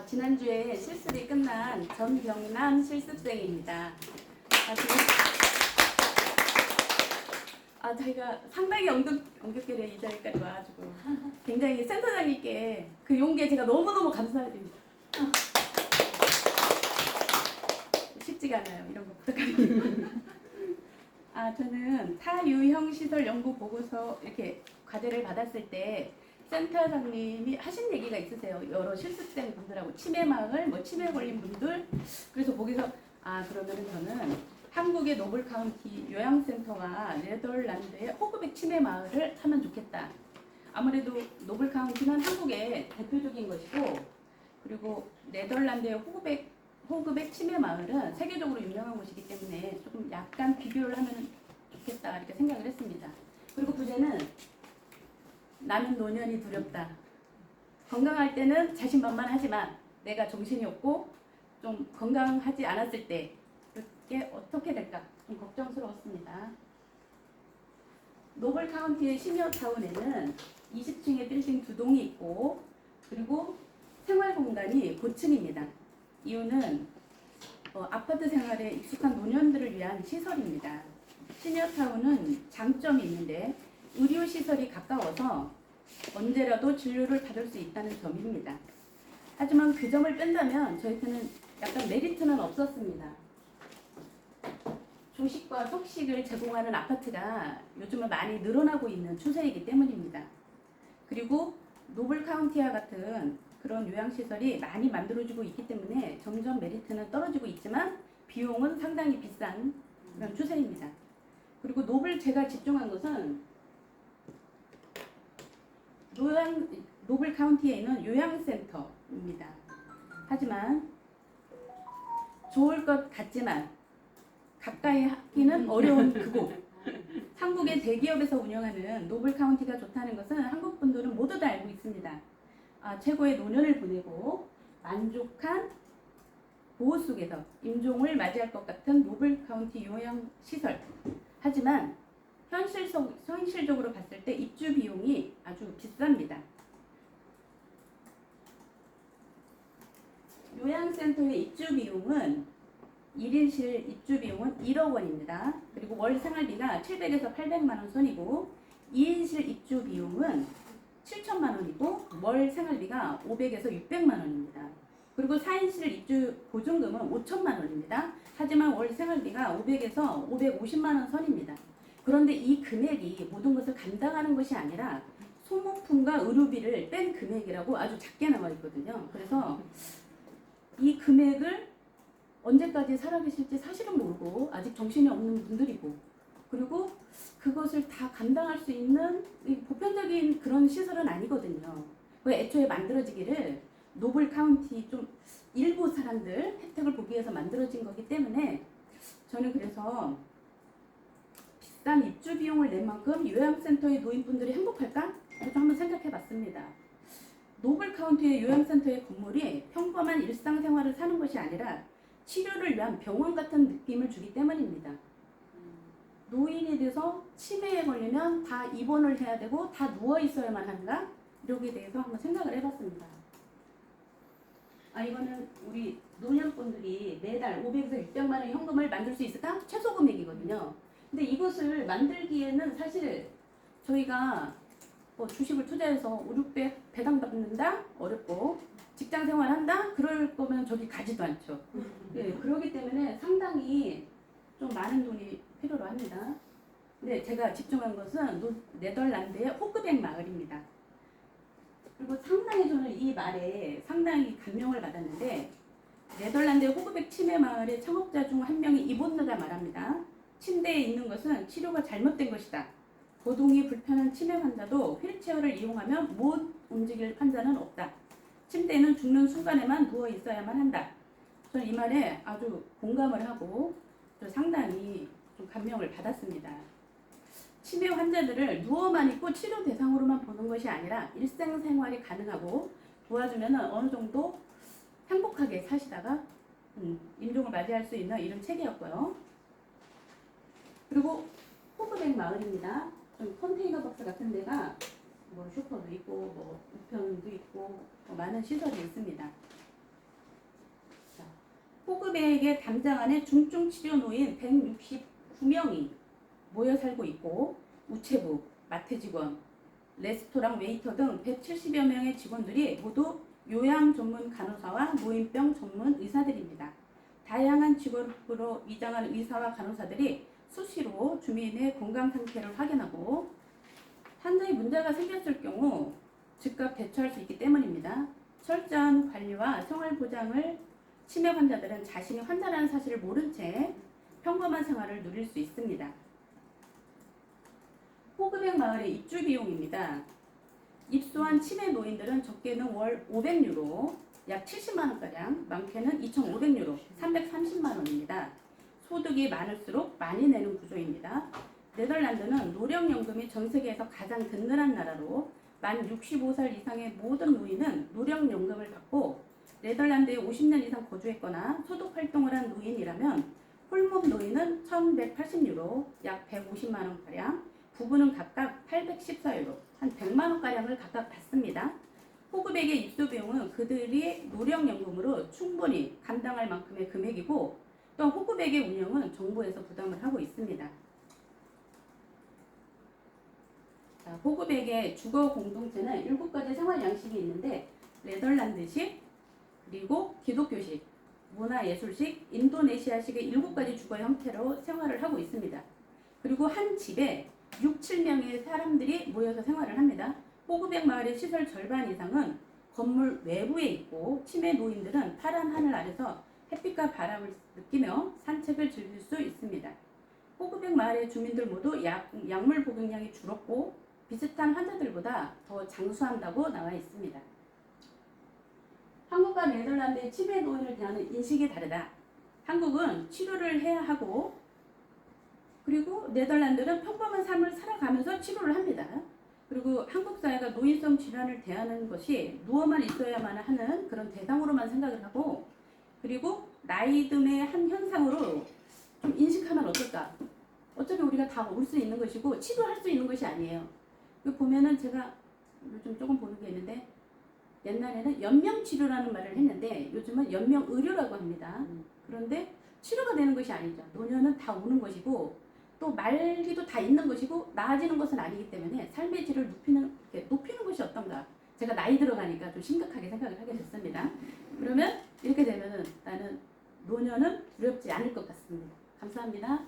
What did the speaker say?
지난주에 실습이 끝난 전병남 실습생입니다. 저희가 상당히 엉겹결에 이 자리까지 와가지고 굉장히 센터장님께 그 용기에 제가 너무너무 감사드립니다. 쉽지가 않아요. 이런 거 부탁합니다. 저는 타유형 시설 연구 보고서 이렇게 과제를 받았을 때 센터장님이 하신 얘기가 있으세요. 여러 실습생 분들하고 치매마을, 치매 걸린 분들. 그래서 거기서 그러면은 저는 한국의 노블 카운티 요양센터와 네덜란드의 호그백 치매 마을을 하면 좋겠다. 아무래도 노블 카운티는 한국의 대표적인 것이고, 그리고 네덜란드의 호그백 치매 마을은 세계적으로 유명한 곳이기 때문에 조금 약간 비교를 하면 좋겠다 이렇게 생각을 했습니다. 그리고 부제는 나는 노년이 두렵다. 건강할 때는 자신만만하지만 내가 정신이 없고 좀 건강하지 않았을 때 그게 어떻게 될까 좀 걱정스러웠습니다. 노블 카운티의 시니어타운에는 20층의 빌딩 2동이 있고, 그리고 생활공간이 고층입니다. 이유는 아파트 생활에 익숙한 노년들을 위한 시설입니다. 시니어타운은 장점이 있는데 의료시설이 가까워서 언제라도 진료를 받을 수 있다는 점입니다. 하지만 그 점을 뺀다면 저희한테는 약간 메리트는 없었습니다. 조식과 속식을 제공하는 아파트가 요즘은 많이 늘어나고 있는 추세이기 때문입니다. 그리고 노블 카운티와 같은 그런 요양시설이 많이 만들어지고 있기 때문에 점점 메리트는 떨어지고 있지만 비용은 상당히 비싼 그런 추세입니다. 그리고 제가 집중한 것은 노블 카운티에 있는 요양센터입니다. 하지만 좋을 것 같지만 가까이 하기는 어려운 그곳. 한국의 대기업에서 운영하는 노블 카운티가 좋다는 것은 한국 분들은 모두 다 알고 있습니다. 최고의 노년을 보내고 만족한 보호 속에서 임종을 맞이할 것 같은 노블 카운티 요양시설. 하지만 현실적으로 봤을 때 입주 비용이 아주 비쌉니다. 요양센터의 입주 비용은 1인실 입주 비용은 1억 원입니다. 그리고 월 생활비가 700에서 800만 원 선이고, 2인실 입주 비용은 7천만 원이고 월 생활비가 500에서 600만 원입니다. 그리고 4인실 입주 보증금은 5천만 원입니다. 하지만 월 생활비가 500에서 550만 원 선입니다. 그런데 이 금액이 모든 것을 감당하는 것이 아니라 소모품과 의료비를 뺀 금액이라고 아주 작게 나와 있거든요. 그래서 이 금액을 언제까지 살아계실지 사실은 모르고 아직 정신이 없는 분들이고, 그리고 그것을 다 감당할 수 있는 보편적인 그런 시설은 아니거든요. 애초에 만들어지기를 노블 카운티 좀 일부 사람들 혜택을 보기 위해서 만들어진 거기 때문에 저는 그래서 비싼 입주 비용을 낸 만큼 요양센터의 노인분들이 행복할까? 좀 한번 생각해 봤습니다. 노블 카운티의 요양센터의 건물이 평범한 일상생활을 사는 것이 아니라 치료를 위한 병원 같은 느낌을 주기 때문입니다. 노인이 돼서 치매에 걸리면 다 입원을 해야 되고 다 누워 있어야만 한가? 여기에 대해서 한번 생각을 해봤습니다. 이거는 우리 노년분들이 매달 500에서 600만 원 현금을 만들 수 있을까? 최소 금액이거든요. 근데 이것을 만들기에는 사실 저희가 주식을 투자해서 5, 600 배당 받는다? 어렵고, 직장 생활 한다? 그럴 거면 저기 가지도 않죠. 그렇기 때문에 상당히 좀 많은 돈이 필요로 합니다. 근데 제가 집중한 것은 네덜란드의 호그백 마을입니다. 그리고 상당히 저는 이 말에 상당히 감명을 받았는데, 네덜란드의 호그백 치매 마을의 창업자 중 한 명이 이본느가 말합니다. 침대에 있는 것은 치료가 잘못된 것이다. 거동이 불편한 치매 환자도 휠체어를 이용하면 못 움직일 환자는 없다. 침대에는 죽는 순간에만 누워 있어야만 한다. 저는 이 말에 아주 공감을 하고 상당히 좀 감명을 받았습니다. 치매 환자들을 누워만 있고 치료 대상으로만 보는 것이 아니라 일상생활이 가능하고 도와주면 어느 정도 행복하게 사시다가 임종을 맞이할 수 있는 이런 책이었고요. 그리고 호그백 마을입니다. 좀 컨테이너 박스 같은 데가 슈퍼도 있고 우편도 있고 많은 시설이 있습니다. 호급액의 담장 안에 중증 치료 노인 169명이 모여 살고 있고 우체부, 마트 직원, 레스토랑 웨이터 등 170여 명의 직원들이 모두 요양 전문 간호사와 노인병 전문 의사들입니다. 다양한 직업으로 위장한 의사와 간호사들이 수시로 주민의 건강 상태를 확인하고 환자의 문제가 생겼을 경우 즉각 대처할 수 있기 때문입니다. 철저한 관리와 생활 보장을 치매 환자들은 자신이 환자라는 사실을 모른 채 평범한 생활을 누릴 수 있습니다. 호급액 마을의 입주 비용입니다. 입소한 치매 노인들은 적게는 월 500유로, 약 70만원가량, 많게는 2,500유로, 330만원입니다. 소득이 많을수록 많이 내는 구조입니다. 네덜란드는 노령연금이 전 세계에서 가장 든든한 나라로 만 65살 이상의 모든 노인은 노령연금을 받고 네덜란드에 50년 이상 거주했거나 소득활동을 한 노인이라면 홀몸 노인은 1,180유로, 약 150만원가량, 부부는 각각 814유로, 한 100만원가량을 각각 받습니다. 호급액의 입소 비용은 그들이 노령연금으로 충분히 감당할 만큼의 금액이고 또 호급액의 운영은 정부에서 부담을 하고 있습니다. 자, 호급액의 주거 공동체는 7가지 생활 양식이 있는데 네덜란드식, 그리고 기독교식, 문화예술식, 인도네시아식의 7가지 주거 형태로 생활을 하고 있습니다. 그리고 한 집에 6, 7명의 사람들이 모여서 생활을 합니다. 호급액 마을의 시설 절반 이상은 건물 외부에 있고 치매 노인들은 파란 하늘 아래서 햇빛과 바람을 느끼며 산책을 즐길 수 있습니다. 호급액 마을의 주민들 모두 약물 복용량이 줄었고 비슷한 환자들보다 더 장수한다고 나와 있습니다. 한국과 네덜란드의 치매 노인을 대하는 인식이 다르다. 한국은 치료를 해야 하고 그리고 네덜란드는 평범한 삶을 살아가면서 치료를 합니다. 그리고 한국 사회가 노인성 질환을 대하는 것이 누워만 있어야만 하는 그런 대상으로만 생각을 하고 그리고 나이듦의 한 현상으로 좀 인식하면 어떨까? 어차피 우리가 다 올 수 있는 것이고 치료할 수 있는 것이 아니에요. 보면은 제가 요즘 조금 보는 게 있는데 옛날에는 연명치료라는 말을 했는데 요즘은 연명의료라고 합니다. 그런데 치료가 되는 것이 아니죠. 노년은 다 오는 것이고 또 말기도 다 있는 것이고 나아지는 것은 아니기 때문에 삶의 질을 높이는 것이 어떤가. 제가 나이 들어가니까 좀 심각하게 생각을 하게 됐습니다. 그러면 이렇게 되면은 나는 노년은 두렵지 않을 것 같습니다. 감사합니다.